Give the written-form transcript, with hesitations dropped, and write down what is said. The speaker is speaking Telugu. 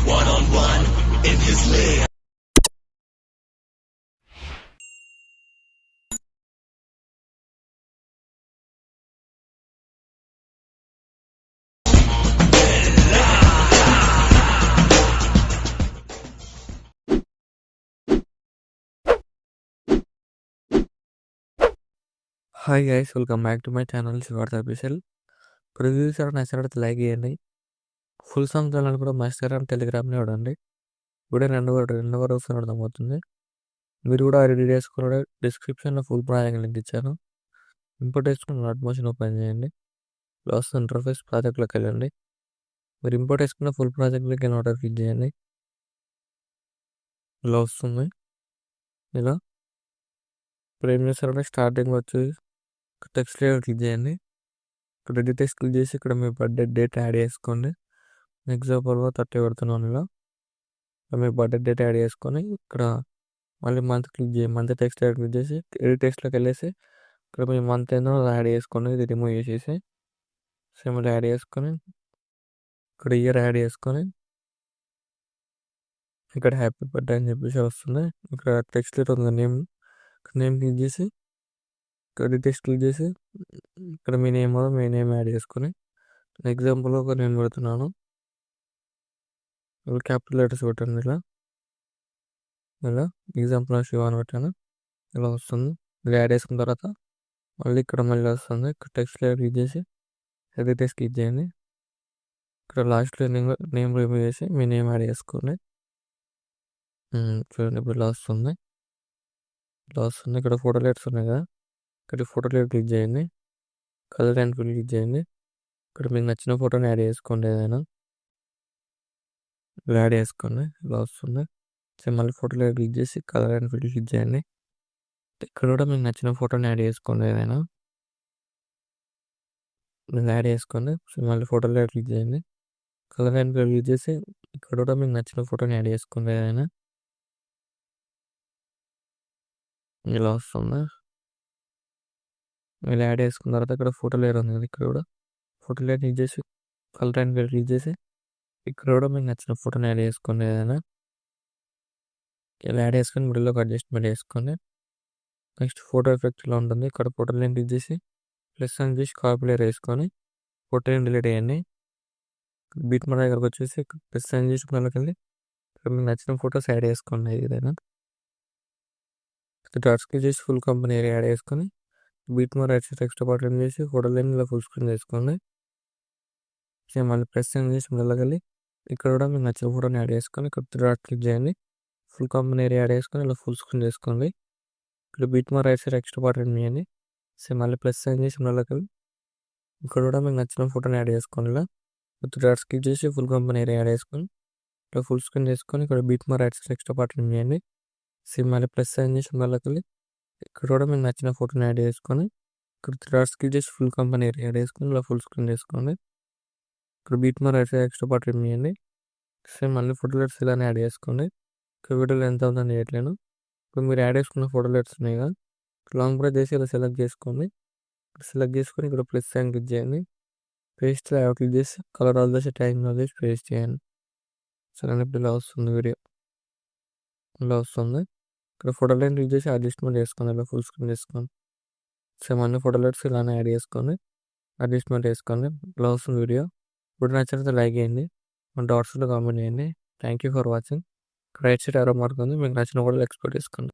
one on one in his lair. Hi guys, welcome back to my channel Shivartha official. Preview sir నచ్చినట్టు లైక్ చేయండి. ఫుల్ సాంగ్ ఛానల్ కూడా మా ఇన్స్టాగ్రామ్, టెలిగ్రామ్లో చూడండి. ఇప్పుడే రెండవ రోజు అర్థమవుతుంది. మీరు కూడా రెడీ చేసుకున్న డిస్క్రిప్షన్లో ఫుల్ ప్రాజెక్ట్ లింక్ ఇచ్చాను. ఇంపోర్ట్ చేసుకుని నాట్ మోషన్ ఓపెన్ చేయండి. లాస్ట్ ఇంటర్ఫేస్ ప్రాజెక్ట్లోకి వెళ్ళండి. మీరు ఇంపోర్ట్ చేసుకున్న full project link order click చేయండి. ఇలా వస్తుంది. ఇలా ఇప్పుడు ఏం చేస్తారంటే స్టార్టింగ్ వచ్చి టెక్స్ట్ లేయర్ క్లిక్ చేయండి. ఇక్కడ డీటెయిల్స్ క్లిక్ చేసి ఇక్కడ మీ బర్త్డే డేట్ యాడ్ చేసుకోండి. ఎగ్జాంపుల్గా 30 పెడుతున్నాను. ఇలా మీ బర్త్డే డేట్ యాడ్ చేసుకొని ఇక్కడ మళ్ళీ మంత్ క్లిక్ చేయండి. మంత్ టెక్స్ట్ క్లిక్ చేసి ఎడిట్ టెక్స్ట్లోకి వెళ్ళేసి ఇక్కడ మీ మంత్ ఏందో యాడ్ చేసుకోండి. ఇది రిమూవ్ చేసేసి సింబల్ యాడ్ చేసుకొని ఇక్కడ ఇయర్ యాడ్ చేసుకొని ఇక్కడ హ్యాపీ బర్త్డే అని చెప్పేసి వస్తుంది. ఇక్కడ టెక్స్ట్ ఉంది నేమ్ క్లిక్ చేసి ఇక్కడ డీటెయిల్స్ క్లిక్ చేసి ఇక్కడ మీ నేమ్ యాడ్ చేసుకొని ఎగ్జాంపుల్గా ఒక నేను పెడుతున్నాను. క్యాపిటల్ లెటర్స్ పెట్టండి. ఇలా ఎగ్జాంపుల్ శివ అని పెట్టాను. ఇలా వస్తుంది. ఇలా యాడ్ చేసుకున్న తర్వాత మళ్ళీ వస్తుంది. ఇక్కడ టెక్స్ట్ క్లిక్ చేసి ఎడిట్ క్లిక్ చేయండి. ఇక్కడ లాస్ట్లో నేమ్ రిమూవ్ చేసి మీ నేమ్ యాడ్ చేసుకోండి. చూడండి ఇప్పుడు ఇలా వస్తుంది. ఇక్కడ ఫోటో లెటర్స్ ఉన్నాయి కదా, ఇక్కడ ఫోటో లెటర్ క్లిక్ చేయండి. కలర్ అండ్ ఫిల్ క్లిక్ చేయండి. ఇక్కడ మీకు నచ్చిన ఫోటోని యాడ్ చేసుకోండి. ఏదైనా ఇలా యాడ్ చేసుకోండి. ఇలా వస్తుంది. మళ్ళీ ఫోటో లెటర్ క్లిక్ చేసి కలర్ అండ్ ఫిల్ క్లిక్ చేయండి. ఇక్కడ కూడా మీకు నచ్చిన ఫోటోని యాడ్ చేసుకోండి. ఏదైనా మీరు యాడ్ చేసుకోండి. మళ్ళీ ఫోటో లెటర్ క్లిక్ చేయండి. కలర్ అండ్ ఫిల్ క్లిక్ చేసి ఇక్కడ కూడా మీకు నచ్చిన ఫోటోని యాడ్ చేసుకోండి. ఏదైనా ఇలా వస్తుంది. ఇలా యాడ్ చేసుకున్న తర్వాత ఇక్కడ ఫోటో లేయర్ ఉంది కదా, ఇక్కడ కూడా ఫోటో లేయర్ క్లిక్ చేసి కలర్ అండ్ ఫిల్ క్లిక్ చేసి ఇక్కడ కూడా మీకు నచ్చిన ఫోటోని యాడ్ చేసుకోండి. ఏదైనా ఇలా యాడ్ చేసుకొని మిడిల్లో ఒక అడ్జస్ట్మెంట్ చేసుకోండి. నెక్స్ట్ ఫోటో ఎఫెక్ట్ ఇలా ఉంటుంది. ఇక్కడ ఫోటో లైన్ క్లిక్ చేసి ప్లస్ అని చేసి కాపీ లేయర్ వేసుకొని ఫోటోని డిలీట్ చేయండి. బీట్ మన దగ్గరకు వచ్చేసి ప్లస్ అని చేసి మళ్ళీ ఇక్కడ మీకు నచ్చిన ఫోటోస్ యాడ్ చేసుకోండి. ఏదైనా డాట్స్ క్లిక్ చేసి ఫుల్ కంపెనీ ఏరియా యాడ్ చేసుకొని బీట్ మోర్ ఎక్స్ట్రా పార్ట్ చేసి ఫోటో లైన్ ఇలా ఫుల్ స్క్రీన్ చేసుకోండి. మళ్ళీ ప్రెస్ చేసి వెళ్ళగలి ఇక్కడ కూడా మీకు నచ్చిన ఫోటోని యాడ్ చేసుకొని ఇక్కడ డాట్ క్లిక్ చేయండి. ఫుల్ కంపెనీ ఏరియా యాడ్ చేసుకొని ఇలా ఫుల్ స్క్రీన్ చేసుకోండి. ఇక్కడ బీట్ మోర్ ఎక్స్ట్రా పార్ట్ చేయండి. మళ్ళీ ప్లస్ చేసి వెళ్ళగలి ఇక్కడ కూడా మీకు నచ్చిన ఫోటోని యాడ్ చేసుకోండి. ఇలా డాట్స్ క్లిక్ చేసి ఫుల్ కంపెనీ ఏరియా యాడ్ చేసుకొని ఇక్కడ ఫుల్ స్క్రీన్ చేసుకొని ఇక్కడ బీట్ మోర్ ఎక్స్ట్రా పార్ట్ చేయండి. మళ్ళీ ప్లస్ చేసి వెళ్ళగలి ఇక్కడ కూడా మీకు నచ్చిన ఫోటోని యాడ్ చేసుకొని ఇక్కడ డాట్స్ క్లిక్ చేసి ఫుల్ కంపెనీ ఏరియా యాడ్ చేసుకొని ఇలా ఫుల్ స్క్రీన్ చేసుకోండి. ఇక్కడ బీట్ మోర్ ఎక్స్ట్రా పార్ట్ చేయండి. మళ్ళీ ఫోటో లెట్స్ ఇలానే యాడ్ చేసుకోండి. ఇక్కడ వీడియోలో ఎంత అవుతుందని చేయట్లేను. ఇప్పుడు మీరు యాడ్ చేసుకున్న ఫోటో లెట్స్ ఉన్నాయి కదా, లాంగ్ ప్రెస్ చేసి ఇలా సెలెక్ట్ చేసుకోండి. సెలెక్ట్ చేసుకొని ఇక్కడ ప్లస్ సైన్ క్లిక్ చేయండి. పేస్ట్ క్లిక్ చేసి కలర్ ఆల్ చేసి టైమింగ్ ఆల్ చేసి పేస్ట్ చేయండి. సరే ఇప్పుడు ఇలా వస్తుంది. వీడియో ఇలా వస్తుంది. ఇక్కడ ఫోటో లైన్ క్లిక్ చేసి అడ్జస్ట్మెంట్ చేసుకోండి. ఇలా ఫుల్ స్క్రీన్ చేసుకోండి. అన్ని ఫోటో లెట్స్ ఇలానే యాడ్ చేసుకోండి. అడ్జస్ట్మెంట్ చేసుకోండి. ఇలా వస్తుంది వీడియో. ఇప్పుడు నచ్చినట్లయితే లైక్ చేయండి. డాట్స్లో కామెంట్ చేయండి. Thank you for watching. Right side ఆరో మార్క్ ఉంది, మీకు నచ్చిన కూడా ఎక్స్పోర్ట్ చేసుకోండి.